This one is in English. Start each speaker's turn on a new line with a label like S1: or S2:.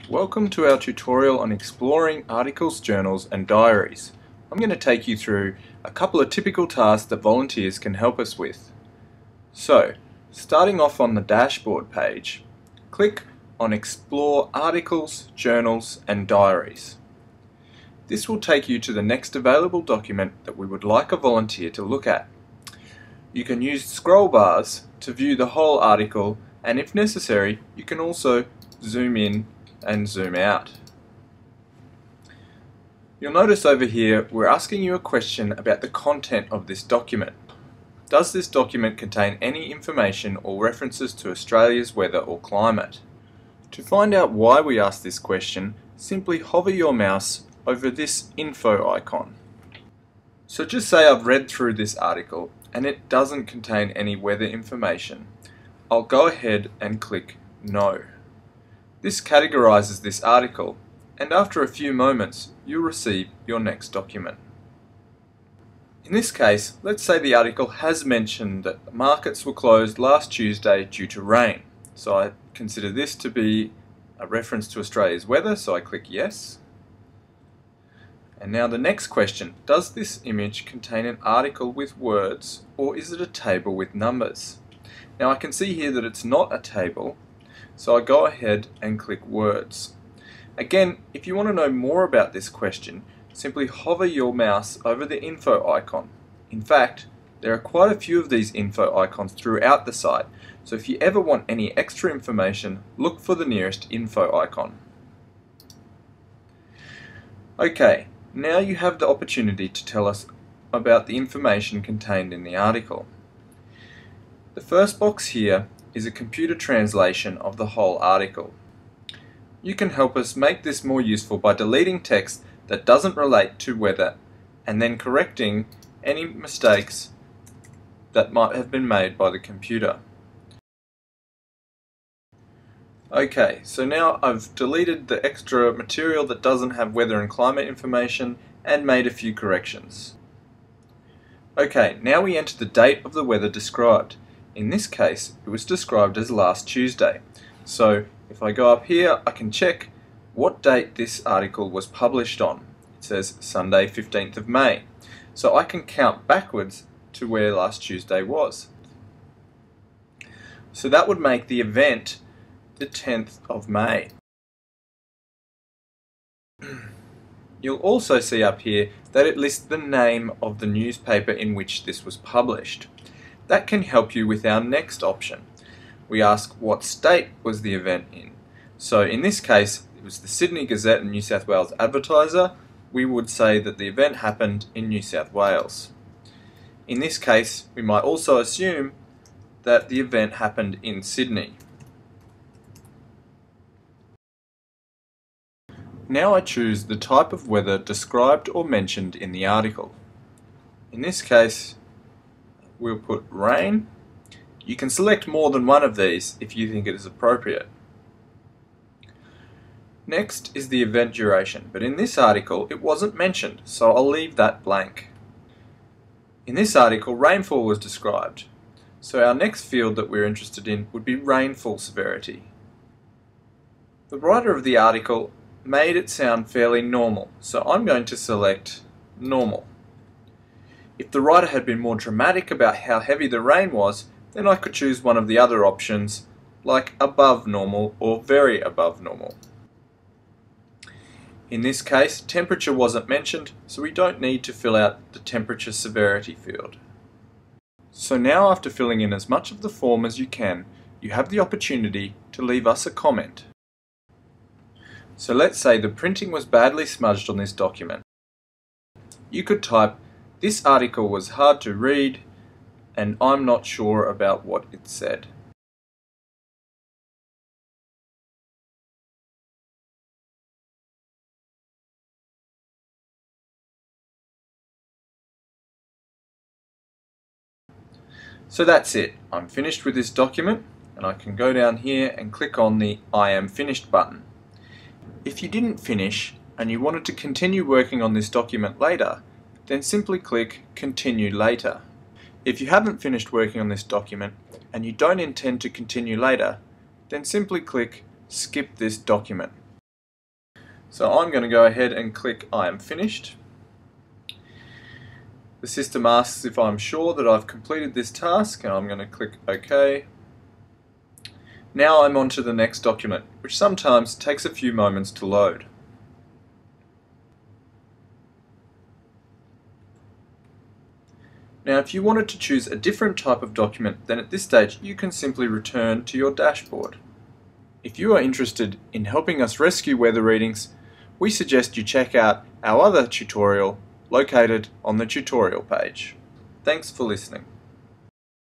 S1: Welcome to our tutorial on exploring articles, journals and diaries. I'm going to take you through a couple of typical tasks that volunteers can help us with. So, starting off on the dashboard page, click on Explore Articles, Journals and Diaries. This will take you to the next available document that we would like a volunteer to look at. You can use scroll bars to view the whole article, and if necessary, you can also zoom in and zoom out. You'll notice over here we're asking you a question about the content of this document. Does this document contain any information or references to Australia's weather or climate? To find out why we asked this question, simply hover your mouse over this info icon. So just say I've read through this article and it doesn't contain any weather information. I'll go ahead and click No. This categorizes this article, and after a few moments you'll receive your next document. In this case, let's say the article has mentioned that the markets were closed last Tuesday due to rain. So I consider this to be a reference to Australia's weather, so I click yes. And now the next question, does this image contain an article with words or is it a table with numbers? Now I can see here that it's not a table, so I go ahead and click words. Again, if you want to know more about this question, simply hover your mouse over the info icon. In fact, there are quite a few of these info icons throughout the site, so if you ever want any extra information, look for the nearest info icon. Okay, now you have the opportunity to tell us about the information contained in the article. The first box here is a computer translation of the whole article. You can help us make this more useful by deleting text that doesn't relate to weather and then correcting any mistakes that might have been made by the computer. Okay, so now I've deleted the extra material that doesn't have weather and climate information and made a few corrections. Okay, now we enter the date of the weather described. In this case, it was described as last Tuesday. So if I go up here, I can check what date this article was published on. It says Sunday 15th of May. So I can count backwards to where last Tuesday was. So that would make the event the 10th of May. You'll also see up here that it lists the name of the newspaper in which this was published. That can help you with our next option. We ask what state was the event in. So in this case, it was the Sydney Gazette and New South Wales Advertiser. We would say that the event happened in New South Wales. In this case, we might also assume that the event happened in Sydney. Now I choose the type of weather described or mentioned in the article. In this case, we'll put rain. You can select more than one of these if you think it is appropriate. Next is the event duration, but in this article it wasn't mentioned, so I'll leave that blank. In this article, rainfall was described, so our next field that we're interested in would be rainfall severity. The writer of the article made it sound fairly normal, so I'm going to select normal. If the writer had been more dramatic about how heavy the rain was, then I could choose one of the other options, like above normal or very above normal. In this case, temperature wasn't mentioned, so we don't need to fill out the temperature severity field. So now, after filling in as much of the form as you can, you have the opportunity to leave us a comment. So let's say the printing was badly smudged on this document. You could type, "This article was hard to read and I'm not sure about what it said." So that's it. I'm finished with this document and I can go down here and click on the I am finished button. If you didn't finish and you wanted to continue working on this document later, then simply click Continue Later. If you haven't finished working on this document and you don't intend to continue later, then simply click Skip this document. So I'm going to go ahead and click I am finished. The system asks if I'm sure that I've completed this task, and I'm going to click OK. Now I'm on to the next document, which sometimes takes a few moments to load. Now if you wanted to choose a different type of document, then at this stage you can simply return to your dashboard. If you are interested in helping us rescue weather readings, we suggest you check out our other tutorial located on the tutorial page. Thanks for listening.